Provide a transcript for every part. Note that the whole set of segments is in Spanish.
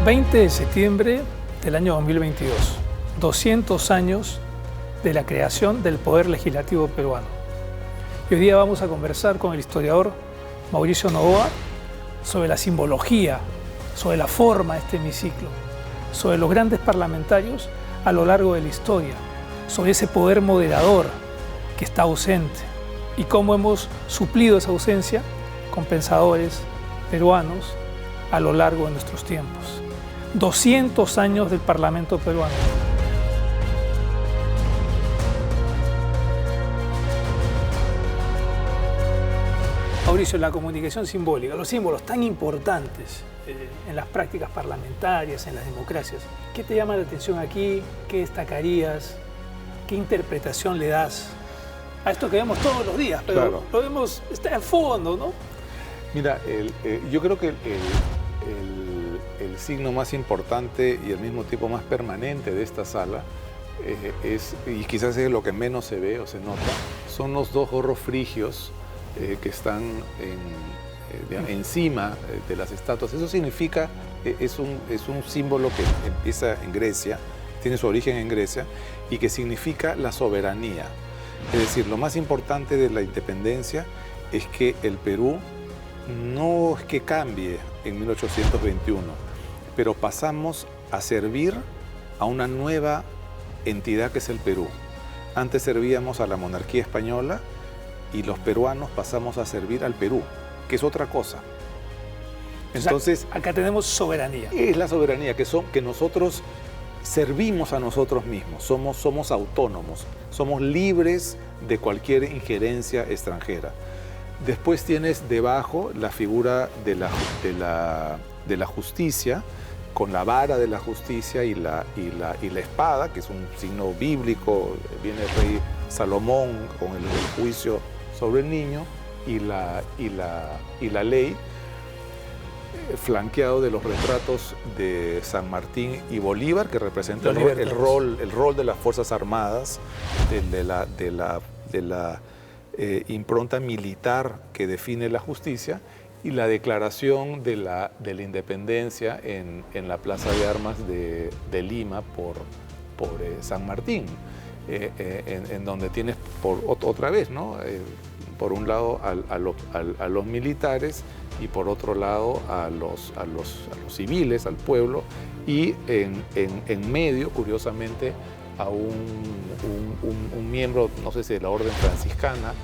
20 de septiembre del año 2022, 200 años de la creación del Poder Legislativo peruano. Y hoy día vamos a conversar con el historiador Mauricio Novoa sobre la simbología, sobre la forma de este hemiciclo, sobre los grandes parlamentarios a lo largo de la historia, sobre ese poder moderador que está ausente y cómo hemos suplido esa ausencia con pensadores peruanos a lo largo de nuestros tiempos. 200 años del Parlamento peruano. Mauricio, la comunicación simbólica, los símbolos tan importantes en las prácticas parlamentarias, en las democracias, ¿qué te llama la atención aquí? ¿Qué destacarías? ¿Qué interpretación le das a esto que vemos todos los días? Pero claro, lo vemos, está al fondo, ¿no? Mira, yo creo que el signo más importante y al mismo tiempo más permanente de esta sala y quizás es lo que menos se ve o se nota, son los dos gorros frigios que están encima de las estatuas. Eso significa, es un símbolo que empieza en Grecia, tiene su origen en Grecia y que significa la soberanía. Es decir, lo más importante de la independencia es que el Perú no es que cambie en 1821, pero pasamos a servir a una nueva entidad que es el Perú. Antes servíamos a la monarquía española y los peruanos pasamos a servir al Perú, que es otra cosa. Entonces, o sea, acá tenemos soberanía. Es la soberanía, que nosotros servimos a nosotros mismos, somos autónomos, somos libres de cualquier injerencia extranjera. Después tienes debajo la figura de la justicia, con la vara de la justicia y la espada, que es un signo bíblico. Viene el rey Salomón con el juicio sobre el niño y la ley, flanqueado de los retratos de San Martín y Bolívar, que representan el rol de las Fuerzas Armadas, de la impronta militar que define la justicia, y la declaración de la independencia en la Plaza de Armas de Lima por San Martín, en donde tienes otra vez, ¿no? Por un lado a los militares y por otro lado a los civiles, al pueblo, y en medio, curiosamente, a un miembro, no sé si de la orden franciscana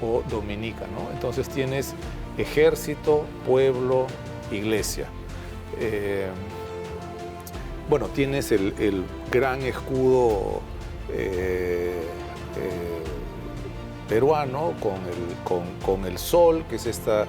o dominica, ¿no? Entonces tienes ejército, pueblo, iglesia. Bueno, tienes el gran escudo peruano con el sol, que es este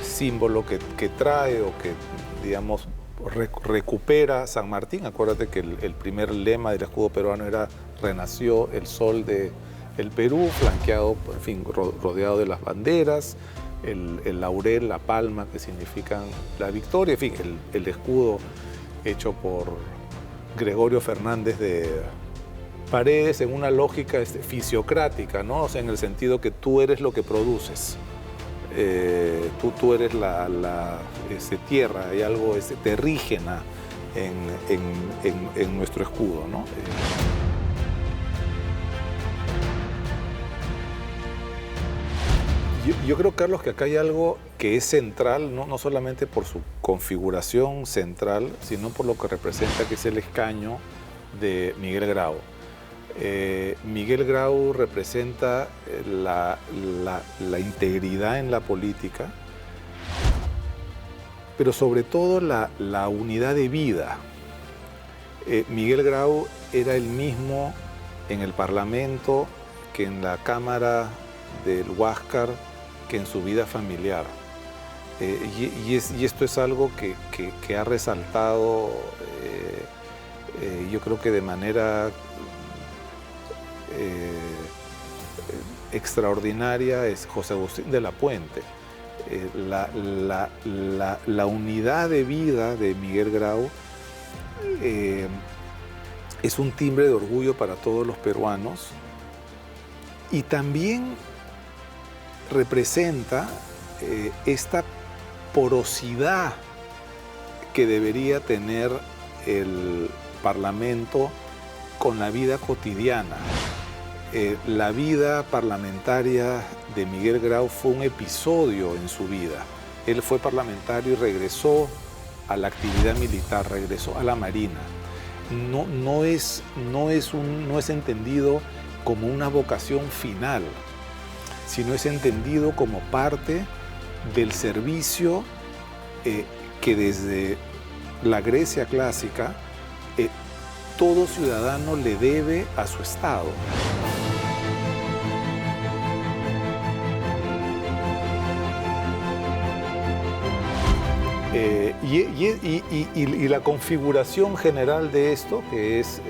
símbolo que trae o que, digamos, recupera San Martín. Acuérdate que el primer lema del escudo peruano era "Renació el sol del Perú", flanqueado, en fin, rodeado de las banderas, el laurel, la palma, que significan la victoria, en fin, el escudo hecho por Gregorio Fernández de Paredes en una lógica fisiocrática, ¿no? O sea, en el sentido que tú eres lo que produces. Tú eres la tierra, hay algo terrígena en nuestro escudo, ¿no? Yo creo, Carlos, que acá hay algo que es central, no solamente por su configuración central, sino por lo que representa, que es el escaño de Miguel Grau. Miguel Grau representa la integridad en la política, pero sobre todo la unidad de vida. Miguel Grau era el mismo en el Parlamento que en la Cámara del Huáscar, que en su vida familiar. Y esto es algo que ha resaltado, yo creo que de manera extraordinaria, es José Agustín de la Puente. La unidad de vida de Miguel Grau es un timbre de orgullo para todos los peruanos, y también representa esta porosidad que debería tener el Parlamento con la vida cotidiana. La vida parlamentaria de Miguel Grau fue un episodio en su vida. Él fue parlamentario y regresó a la actividad militar, regresó a la Marina. No es entendido como una vocación final, sino es entendido como parte del servicio que desde la Grecia clásica todo ciudadano le debe a su Estado. Y la configuración general de esto, que es,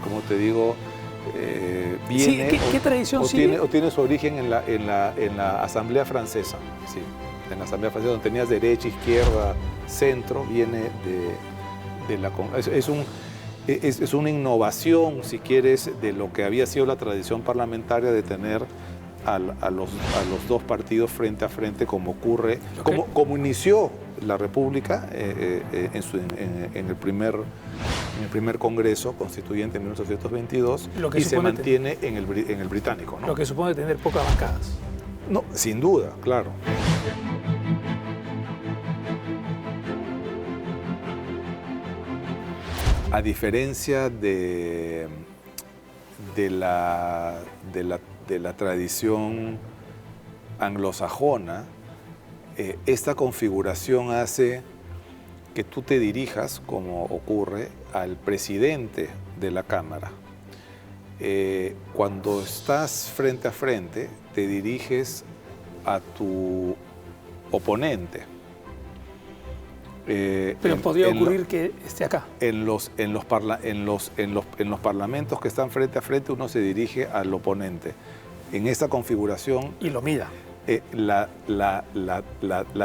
como te digo, viene sí, ¿qué tradición sigue? Tiene su origen en la Asamblea Francesa, sí, en la Asamblea Francesa, donde tenías derecha, izquierda, centro, viene de la... Es una innovación, si quieres, de lo que había sido la tradición parlamentaria de tener a los dos partidos frente a frente, como ocurre, como inició la República en el primer Congreso Constituyente en 1822 y se mantiene en el británico, ¿no? Lo que supone tener pocas bancadas. No, sin duda, claro. A diferencia de la tradición anglosajona, esta configuración hace que tú te dirijas, como ocurre, al presidente de la Cámara. Cuando estás frente a frente, te diriges a tu oponente. Pero podría ocurrir que esté acá. En los parlamentos que están frente a frente, uno se dirige al oponente. En esta configuración... Y lo mira. La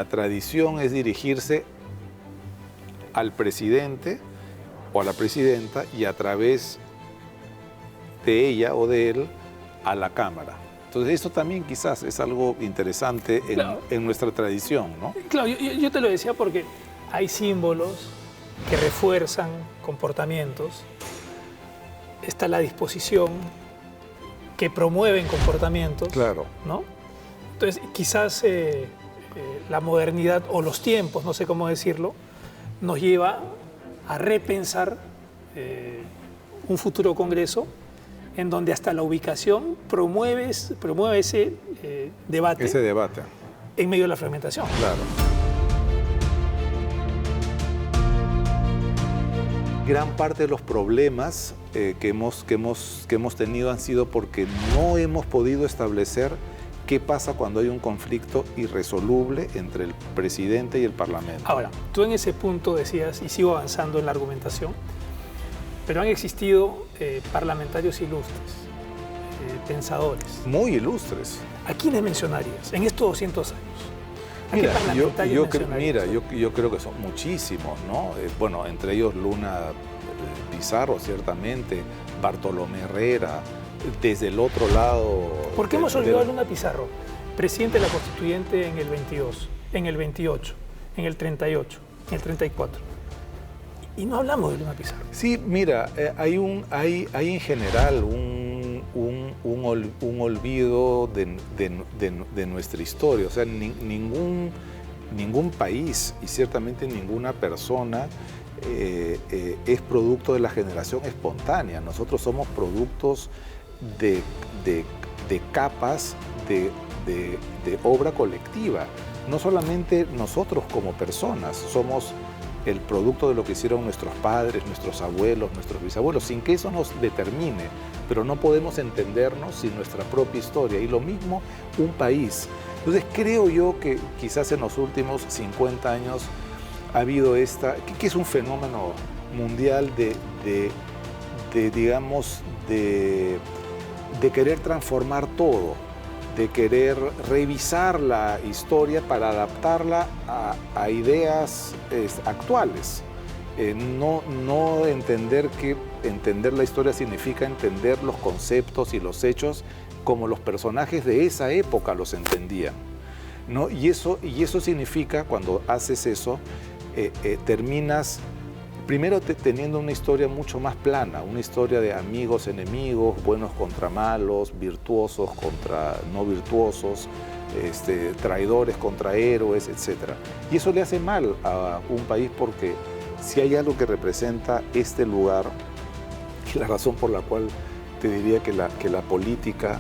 tradición es dirigirse al presidente o a la presidenta y a través de ella o de él a la Cámara. Entonces esto también quizás es algo interesante en nuestra tradición, ¿no? Claro, yo te lo decía porque hay símbolos que refuerzan comportamientos. Está la disposición que promueven comportamientos, claro, ¿no? Entonces, quizás la modernidad o los tiempos, no sé cómo decirlo, nos lleva a repensar un futuro Congreso en donde hasta la ubicación promueve ese debate. Ese debate. En medio de la fragmentación. Claro. Gran parte de los problemas que hemos tenido han sido porque no hemos podido establecer qué pasa cuando hay un conflicto irresoluble entre el presidente y el Parlamento. Ahora, tú en ese punto decías, y sigo avanzando en la argumentación, pero han existido parlamentarios ilustres, pensadores. Muy ilustres. ¿A quiénes mencionarías en estos 200 años? ¿A Mira, qué parlamentarios mencionarías? yo creo que son muchísimos, ¿no? Bueno, entre ellos Luna Pizarro, ciertamente, Bartolomé Herrera, desde el otro lado... ¿Por qué hemos olvidado a Luna Pizarro? Presidente de la Constituyente en el 22, en el 28, en el 38, en el 34. Y no hablamos de Luna Pizarro. Sí, mira, hay en general un olvido de nuestra historia. O sea, ningún país y ciertamente ninguna persona es producto de la generación espontánea. Nosotros somos productos de capas de obra colectiva. No solamente nosotros como personas somos el producto de lo que hicieron nuestros padres, nuestros abuelos, nuestros bisabuelos, sin que eso nos determine, pero no podemos entendernos sin nuestra propia historia. Y lo mismo un país. Entonces creo yo que quizás en los últimos 50 años ha habido que es un fenómeno mundial de querer transformar todo, de querer revisar la historia para adaptarla a ideas actuales. No entender que entender la historia significa entender los conceptos y los hechos como los personajes de esa época los entendían, ¿no? Y eso significa, cuando haces eso, terminas primero teniendo una historia mucho más plana, una historia de amigos, enemigos, buenos contra malos, virtuosos contra no virtuosos, traidores contra héroes, etc. Y eso le hace mal a un país porque si hay algo que representa este lugar, y la razón por la cual te diría que la política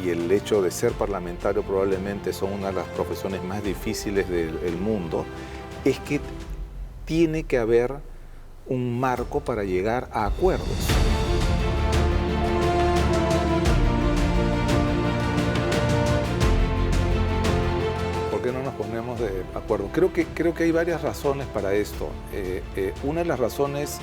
y el hecho de ser parlamentario probablemente son una de las profesiones más difíciles del mundo, es que tiene que haber un marco para llegar a acuerdos. ¿Por qué no nos ponemos de acuerdo? Creo que hay varias razones para esto. Una de las razones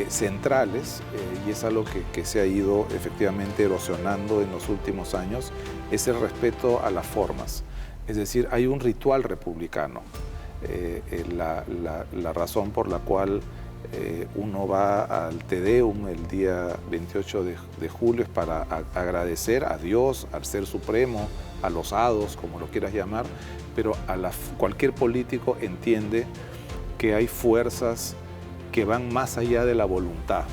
centrales, y es algo que se ha ido efectivamente erosionando en los últimos años, es el respeto a las formas. Es decir, hay un ritual republicano. La razón por la cual uno va al Te Deum el día 28 de julio es para agradecer a Dios, al Ser Supremo, a los hados, como lo quieras llamar, pero cualquier político entiende que hay fuerzas que van más allá de la voluntad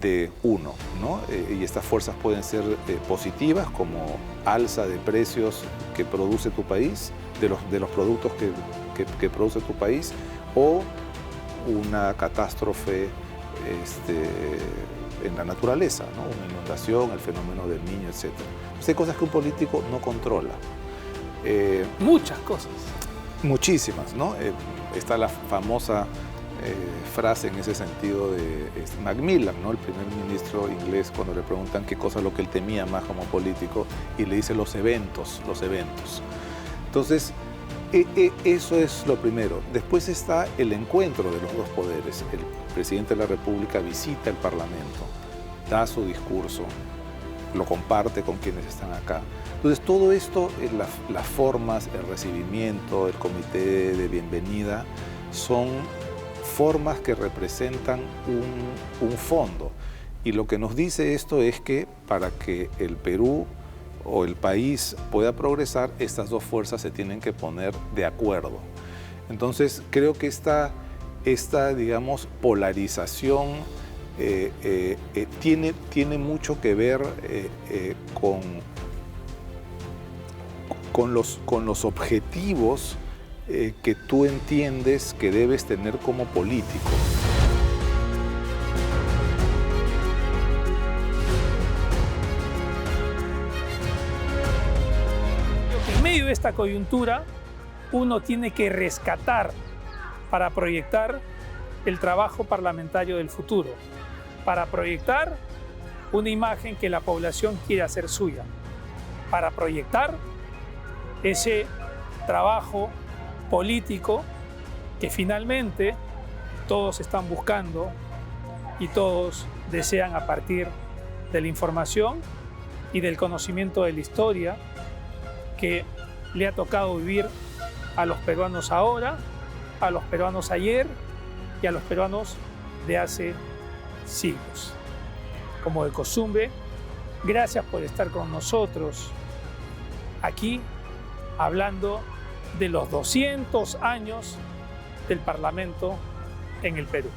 de uno, ¿no? Y estas fuerzas pueden ser positivas, como alza de precios que produce tu país, de los productos que produce tu país, o una catástrofe en la naturaleza, ¿no? Una inundación, el fenómeno del Niño, etc. Entonces, hay cosas que un político no controla. Muchas cosas. Muchísimas, ¿no? Está la famosa frase en ese sentido de Macmillan, ¿no? El primer ministro inglés, cuando le preguntan qué cosa es lo que él temía más como político, y le dice los eventos. Entonces, eso es lo primero. Después está el encuentro de los dos poderes. El presidente de la República visita el Parlamento, da su discurso, lo comparte con quienes están acá. Entonces, todo esto, las formas, el recibimiento, el comité de bienvenida, son formas que representan un fondo. Y lo que nos dice esto es que para que el Perú o el país pueda progresar, estas dos fuerzas se tienen que poner de acuerdo. Entonces, creo que esta digamos, polarización tiene mucho que ver con los objetivos que tú entiendes que debes tener como político. En medio de esta coyuntura, uno tiene que rescatar para proyectar el trabajo parlamentario del futuro, para proyectar una imagen que la población quiere hacer suya, para proyectar ese trabajo político que finalmente todos están buscando y todos desean a partir de la información y del conocimiento de la historia que le ha tocado vivir a los peruanos ahora, a los peruanos ayer y a los peruanos de hace siglos. Como de costumbre, gracias por estar con nosotros aquí hablando de los 200 años del Parlamento en el Perú.